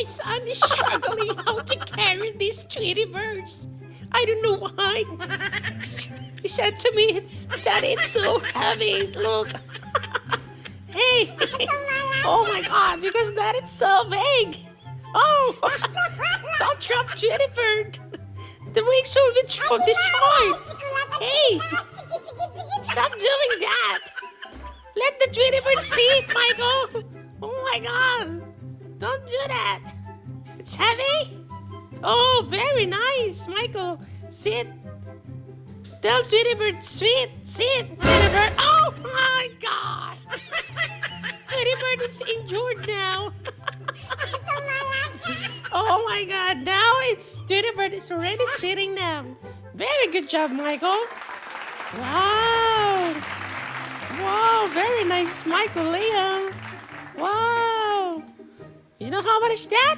My son is struggling how to carry these Tweety Birds. I don't know why. He said to me, Daddy, it's so heavy. Look. Hey. Oh my God, because that is so big. Oh, don't drop Tweety Bird. The wings will be destroyed. Hey, stop doing that. Let the Tweety Bird sit, Michael. Oh my God. Don't do that. It's heavy. Oh, very nice, Michael. Sit. Tell Tweety Bird, sit. Tweety Bird. Oh my God. Tweety Bird is injured now. Oh my God. Now Tweety Bird is already sitting down. Very good job, Michael. Wow. Wow, very nice, Michael, Liam. Wow. You know how much is that?